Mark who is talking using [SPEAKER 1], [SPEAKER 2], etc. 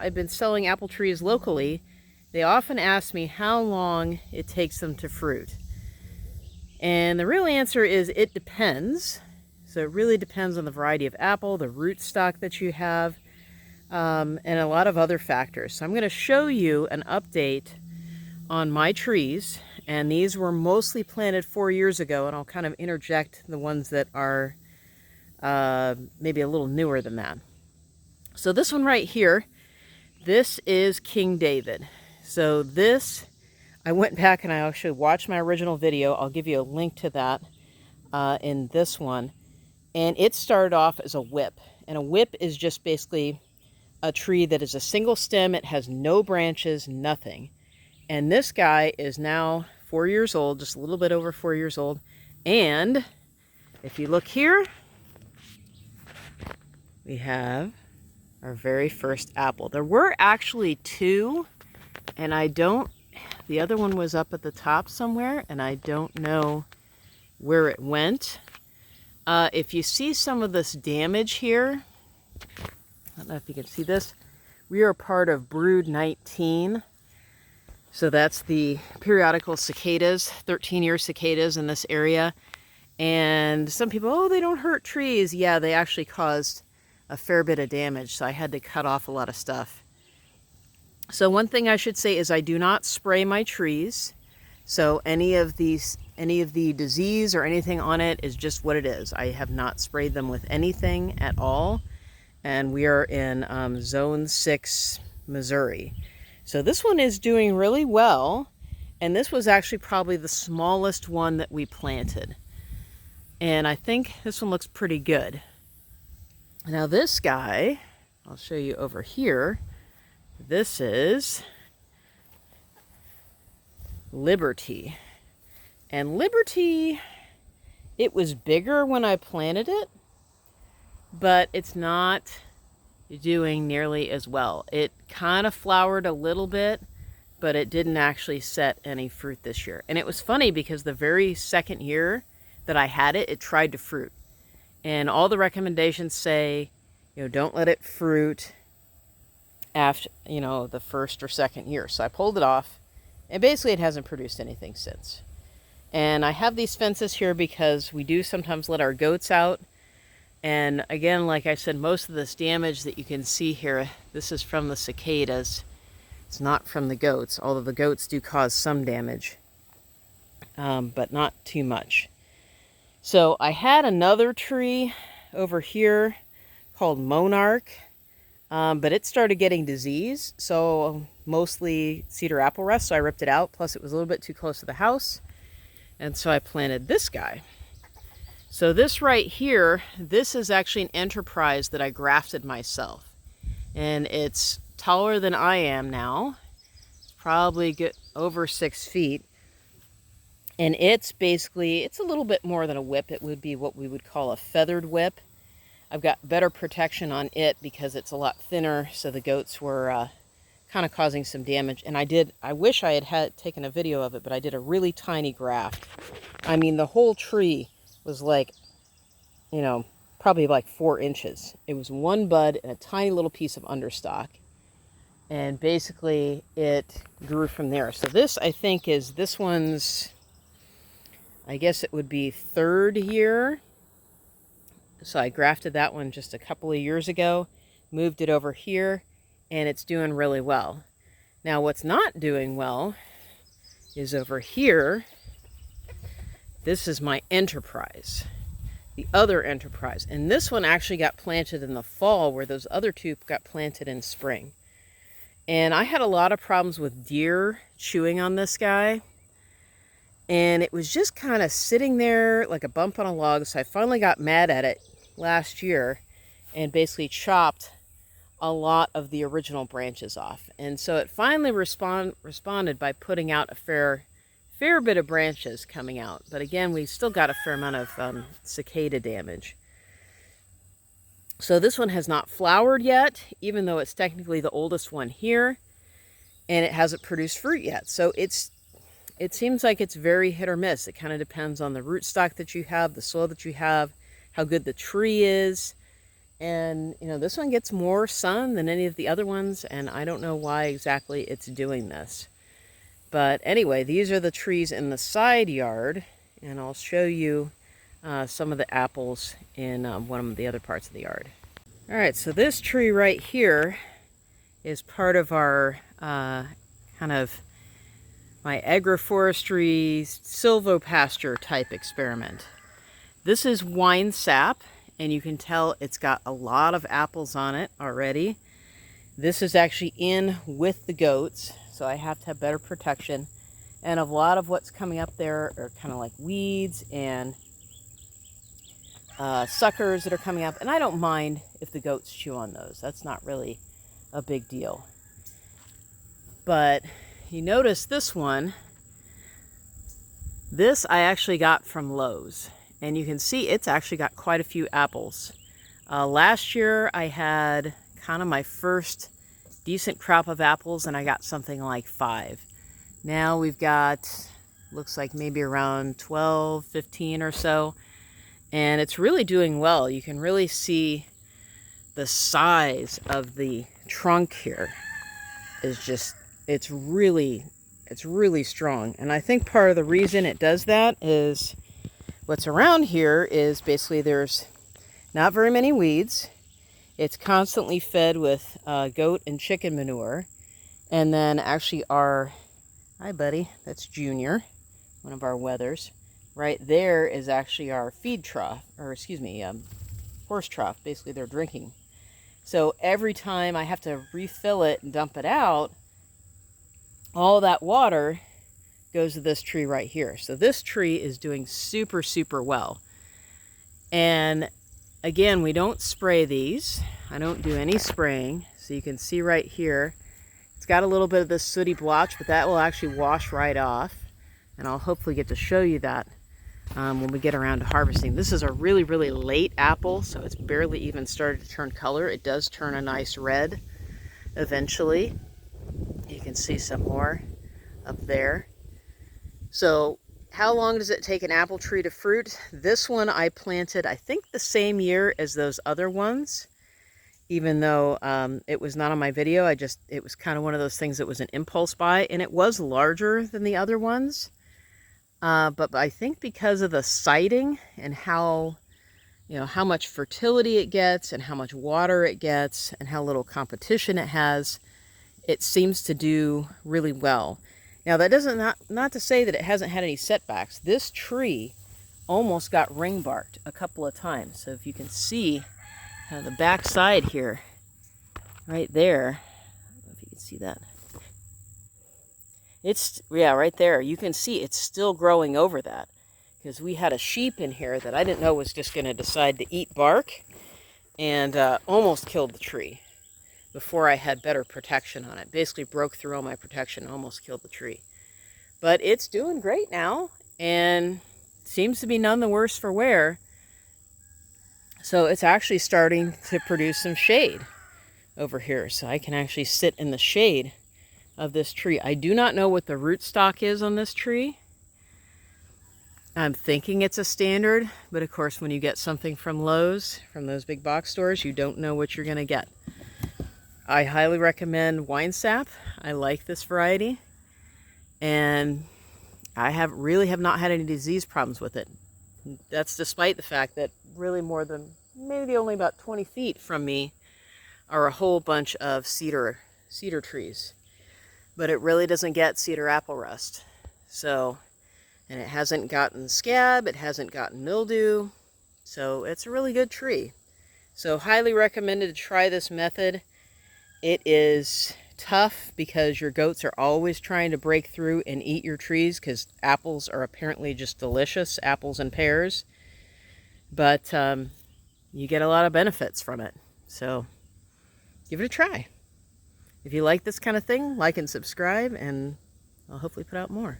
[SPEAKER 1] I've been selling apple trees locally, they often ask me how long it takes them to fruit. And the real answer is it depends. So it really depends on the variety of apple, the rootstock that you have, and a lot of other factors. So I'm going to show you an update on my trees, and these were mostly planted 4 years ago, and I'll kind of interject the ones that are maybe a little newer than that. So this one right here, this is King David. So this, I went back and I actually watched my original video. I'll give you a link to that in this one. And it started off as a whip. And a whip is just basically a tree that is a single stem. It has no branches, nothing. And this guy is now 4 years old, just a little bit over 4 years old. And if you look here, we have our very first apple. There were actually two, and the other one was up at the top somewhere, and I don't know where it went. If you see some of this damage here, I don't know if you can see this. We are part of Brood 19. So that's the periodical cicadas, 13-year cicadas in this area. And some people, oh, they don't hurt trees. Yeah, they actually caused a fair bit of damage, so I had to cut off a lot of stuff. So one thing I should say is I do not spray my trees. So any of the disease or anything on it is just what it is. I have not sprayed them with anything at all. And we are in Zone 6, Missouri. So this one is doing really well. And this was actually probably the smallest one that we planted. And I think this one looks pretty good. Now this guy, I'll show you over here. This is Liberty. And Liberty, it was bigger when I planted it, but it's not doing nearly as well. It kind of flowered a little bit, but it didn't actually set any fruit this year. And it was funny because the very second year that I had it, it tried to fruit. And all the recommendations say, don't let it fruit after, the first or second year. So I pulled it off, and basically it hasn't produced anything since. And I have these fences here because we do sometimes let our goats out. And again, like I said, most of this damage that you can see here, this is from the cicadas. It's not from the goats, although the goats do cause some damage, but not too much. So I had another tree over here called Monarch, but it started getting disease, so mostly cedar apple rust, so I ripped it out. Plus it was a little bit too close to the house, and so I planted this guy. So this right here, this is actually an enterprise that I grafted myself, and it's taller than I am now. It's probably over 6 feet. And it's basically, it's a little bit more than a whip. It would be what we would call a feathered whip. I've got better protection on it because it's a lot thinner, so the goats were kind of causing some damage. And I wish I had taken a video of it, but I did a really tiny graft. I mean, the whole tree was like, probably like 4 inches. It was one bud and a tiny little piece of understock. And basically it grew from there. So this, I think, this one's, I guess it would be 3rd year. So I grafted that one just a couple of years ago, moved it over here, and it's doing really well. Now what's not doing well is over here. This is my enterprise, the other enterprise. And this one actually got planted in the fall, where those other two got planted in spring. And I had a lot of problems with deer chewing on this guy. And it was just kind of sitting there like a bump on a log. So I finally got mad at it last year and basically chopped a lot of the original branches off. And so it finally responded by putting out a fair bit of branches coming out. But again, we still got a fair amount of cicada damage. So this one has not flowered yet, even though it's technically the oldest one here. And it hasn't produced fruit yet. So it seems like it's very hit or miss. It kind of depends on the rootstock that you have, the soil that you have, how good the tree is. And, you know, this one gets more sun than any of the other ones, and I don't know why exactly it's doing this. But anyway, these are the trees in the side yard, and I'll show you some of the apples in one of the other parts of the yard. All right, so this tree right here is part of our kind of my agroforestry silvopasture type experiment. This is Winesap, and you can tell it's got a lot of apples on it already. This is actually in with the goats, so I have to have better protection. And a lot of what's coming up there are kind of like weeds and suckers that are coming up. And I don't mind if the goats chew on those. That's not really a big deal. But you notice this one, this I actually got from Lowe's. And you can see it's actually got quite a few apples. Last year I had kind of my first decent crop of apples, and I got something like 5. Now we've got, looks like maybe around 12, 15 or so. And it's really doing well. You can really see the size of the trunk here is just, it's really strong. And I think part of the reason it does that is what's around here is basically there's not very many weeds. It's constantly fed with goat and chicken manure. And then actually our, hi buddy, that's Junior, one of our wethers. Right there is actually our feed trough, or excuse me, horse trough, basically they're drinking. So every time I have to refill it and dump it out, all that water goes to this tree right here. So this tree is doing super, super well. And again, we don't spray these. I don't do any spraying. So you can see right here, it's got a little bit of this sooty blotch, but that will actually wash right off. And I'll hopefully get to show you that when we get around to harvesting. This is a really, really late apple, so it's barely even started to turn color. It does turn a nice red eventually. You can see some more up there. So how long does it take an apple tree to fruit? This one I planted, I think, the same year as those other ones. Even though it was not on my video, it was kind of one of those things that was an impulse buy, and it was larger than the other ones. But I think because of the siting and how much fertility it gets and how much water it gets and how little competition it has, it seems to do really well. Now that doesn't not to say that it hasn't had any setbacks. This tree almost got ring barked a couple of times. So if you can see the back side here, right there, I don't know if you can see that. It's, yeah, right there. You can see it's still growing over that, because we had a sheep in here that I didn't know was just going to decide to eat bark, and almost killed the tree before I had better protection on it. Basically broke through all my protection and almost killed the tree. But it's doing great now, and seems to be none the worse for wear. So it's actually starting to produce some shade over here, so I can actually sit in the shade of this tree. I do not know what the rootstock is on this tree. I'm thinking it's a standard, but of course when you get something from Lowe's, from those big box stores, you don't know what you're going to get. I highly recommend Winesap. I like this variety, and I really have not had any disease problems with it. That's despite the fact that really more than maybe only about 20 feet from me are a whole bunch of cedar trees. But it really doesn't get cedar apple rust. So, and it hasn't gotten scab, it hasn't gotten mildew. So it's a really good tree. So highly recommended to try this method. It is tough because your goats are always trying to break through and eat your trees, because apples are apparently just delicious, apples and pears. But you get a lot of benefits from it. So give it a try. If you like this kind of thing, like and subscribe, and I'll hopefully put out more.